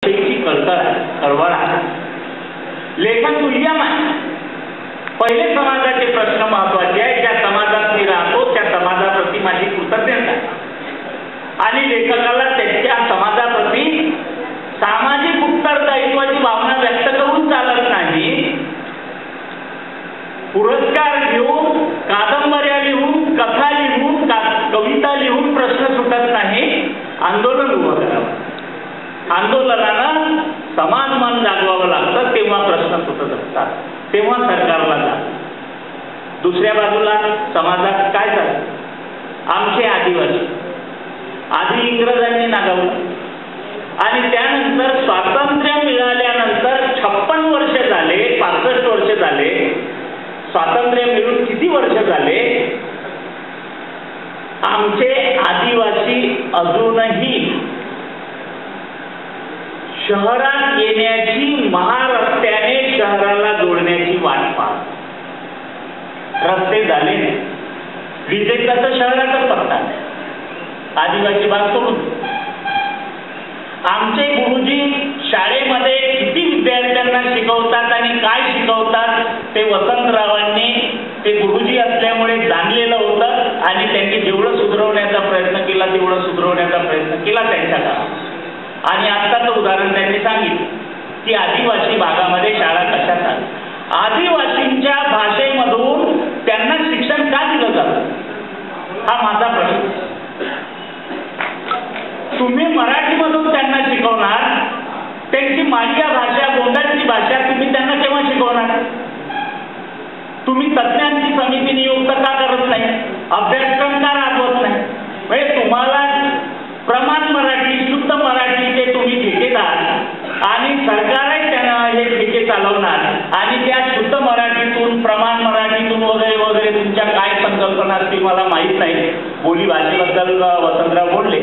कळकळ कळवळ आहे, लेखन दुय्यम आहे। पहिले समाजाचे प्रश्न महत्त्वाचे आहे, ज्या समाजात मी राहतो त्या समाजाप्रती माझी कृतज्ञता आहे आणि लेखकाला त्यांच्या समाजाप्रती सामाजिक उत्तरदायित्वाची भावना व्यक्त करून चालत नाही। पुरस्कार घेऊन, कादंबऱ्या लिहून, कथा लिहून, कविता लिहून प्रश्न सुटत नाही। आंदोलन उभं करावं, आंदोलनानं समान मन जागवावं लागतं, तेव्हा प्रश्न सुटत असतात, तेव्हा सरकारला जात। दुसऱ्या बाजूला समाजात काय झालं, आमचे आदिवासी आधी इंग्रजांनी नागावलं आणि त्यानंतर स्वातंत्र्य मिळाल्यानंतर 56 वर्ष झाले, 65 वर्ष झाले, स्वातंत्र्य मिळून किती वर्ष झाले, आमचे आदिवासी अजूनही शहरात येण्याची, महारस्त्याने शहराला जोडण्याची वाट पाहत। रस्ते झाले नाही, विजेचा तर शहरातच पत्ता, आदिवासी भाग सोडून। आमचे गुरुजी शाळेमध्ये किती विद्यार्थ्यांना शिकवतात आणि काय शिकवतात ते वसंतरावांनी, ते गुरुजी असल्यामुळे जाणलेलं होतं आणि त्यांनी जेवढं सुधारवण्याचा प्रयत्न केला तेवढं सुधारवण्याचा प्रयत्न केला त्यांच्या काळात। आणि आत्ताचं उदाहरण त्यांनी सांगितलं की आदिवासी भागामध्ये शाळा कशा चालतात, आदिवासींच्या भाषेमधून त्यांना शिक्षण का दिलं जातं, हा माझा प्रश्न। तुम्ही मराठीमधून त्यांना शिकवणार, त्यांची माडिया भाषा, गोंडाची भाषा तुम्ही त्यांना केव्हा शिकवणार? तुम्ही तज्ञांची समिती नियुक्त का करत नाही, अभ्यासक्रम का राबवत नाही? म्हणजे तुम्हाला प्रमाण मराठी, शुद्ध मराठीचे तुम्ही ठेकेदार आणि सरकारच त्यांना हे ठेके चालवणार आणि त्या शुद्ध मराठीतून, प्रमाण मराठीतून वगैरे वगैरे तुमच्या काय संकल्पना असतील मला माहीत नाही। बोली भाषेबद्दल वसंतराव बोलले।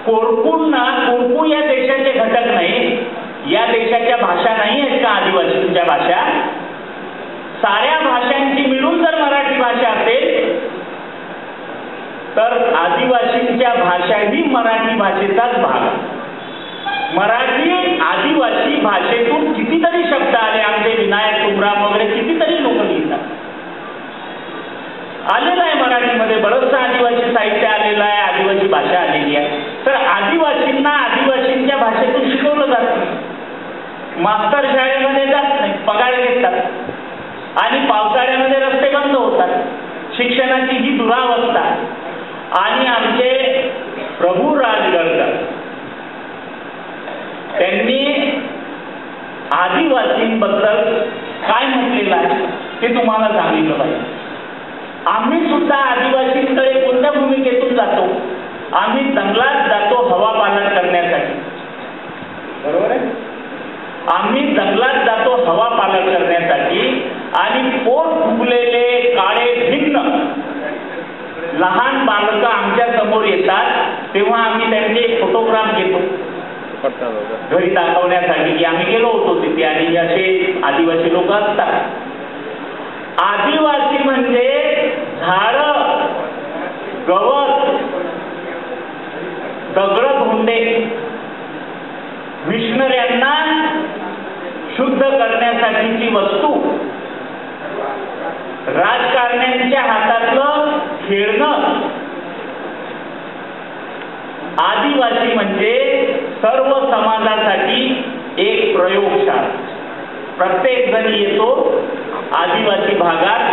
कोरकू या देशाचे घटक नाही, या देशाच्या भाषा नाही आहेत का आदिवासींच्या भाषा? साऱ्या भाषांची मिळून जर मराठी भाषा असेल तर आदिवासींच्या भाषाही मराठी भाषेचाच भाग आहे। मराठी आदिवासी भाषेतून कितीतरी शब्द आले, आमचे विनायक तुमराम वगैरे कितीतरी लोक लिहितात, आलेलं आहे मराठीमध्ये, बरंचसं आदिवासी साहित्य आलेलं आहे, आदिवासी भाषा आलेली आहे। तर आदिवासींना आदिवासींच्या भाषेतून शिकवलं जातं, मास्तर शाळेमध्ये जात नाही, पगार घेतात आणि पावसाळ्यामध्ये रस्ते बंद होतात, शिक्षणाची ही दुरावस्था। आणि आमचे प्रभू राजगडकर त्यांनी आदिवासींबद्दल काय म्हटलेलं आहे ते तुम्हाला सांगितलं पाहिजे। आम्ही सुद्धा आदिवासींकडे कोणत्या भूमिकेतून जातो, आम्ही जंगलात जातो हवा पालन करण्यासाठी, बरोबर आहे? आम्ही जंगलात जातो हवा पालन करण्यासाठी आणि पोट फुगलेले काळे भिन्न लहान बालकं आमच्या समोर येतात तेव्हा आम्ही त्यांचे फोटोग्राफ घेतो घरी दाखवण्यासाठी की आम्ही गेलो होतो तिथे आणि असे आदिवासी लोक असतात। आदिवासी म्हणजे झाडं, गवत, दगड धोंडे, मिशनऱ्यांना शुद्ध करण्यासाठीची वस्तू, राजकारण्यांच्या हातातलं खेळणं। आदिवासी म्हणजे सर्व समाजासाठी एक प्रयोगशाळा। प्रत्येक जण येतो आदिवासी भागात,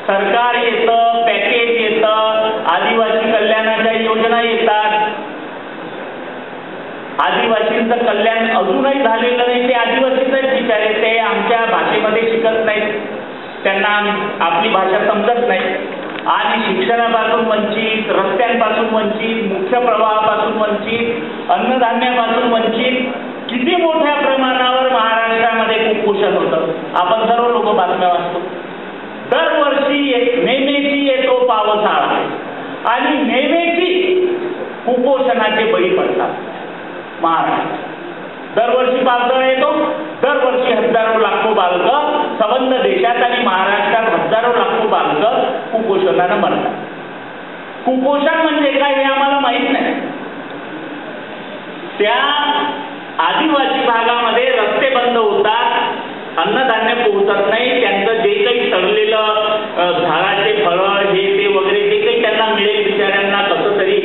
सरकार येतं, पॅकेज येतं, आदिवासी कल्याणाच्या योजना येतात। आदिवासींचं कल्याण अजूनही झालेलं नाही, ते आदिवासीच बिचारे, ते आमच्या भाषेमध्ये शिकत नाहीत, त्यांना आपली भाषा समजत नाही आणि शिक्षणापासून वंचित, रस्त्यांपासून वंचित, मुख्य प्रवाहापासून वंचित, अन्नधान्यापासून वंचित। किती मोठ्या प्रमाणावर महाराष्ट्रामध्ये कुपोषण होतं, आपण सर्व लोक बातम्या वाचतो। दरवर्षी नेमेची येतो पावसाळा आणि नेमेची कुपोषणाचे बळी पडतात महाराष्ट्र। दरवर्षी पावसाळा येतो, दरवर्षी हजारो लाखो बालकं संबंध देशात आणि महाराष्ट्रात हजारो लाखो बालकं कुपोषणानं मरतात। कुपोषण म्हणजे काय हे आम्हाला माहित नाही। त्या आदिवासी भागामध्ये रस्ते बंद होतात, अन्नधान्य पोहोचत नाही, त्यांचं जे काही सडलेलं झाडाचे फळं हे ते वगैरे जे काही त्यांना मिळेल बिचाऱ्यांना कसं तरी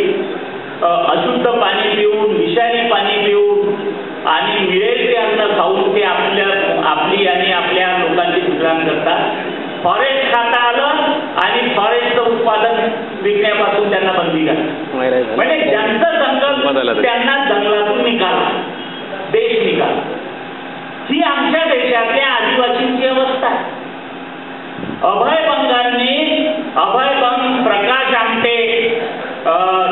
अशुद्ध पाणी पिऊन, विषारी पाणी पिऊन आणि मिळेल ते अन्न खाऊन ते आपली आणि आपल्या लोकांची गुजराण करतात. फॉरेस्ट खाता आलं आणि फॉरेस्टचं उत्पादन विकण्यापासून त्यांना बंदी घातली. म्हणजे ज्यांचं जंगल त्यांना जंगलातून निघाला, देश निघाला. ही आमच्या देशातल्या आदिवासींची अवस्था आहे. अभयबंग, प्रकाश आमटे,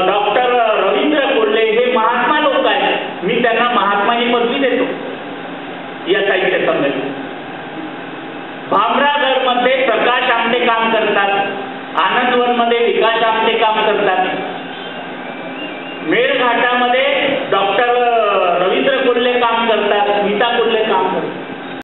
डॉक्टर रवींद्र कोल्हे हे महात्मा लोक आहेत. मी त्यांना महात्माची पदवी देतो या साहित्य संमेलनात. भामरागडमध्ये प्रकाश आमटे काम करतात, आनंदवनमध्ये विकास आमटे काम करतात, मेळघाटामध्ये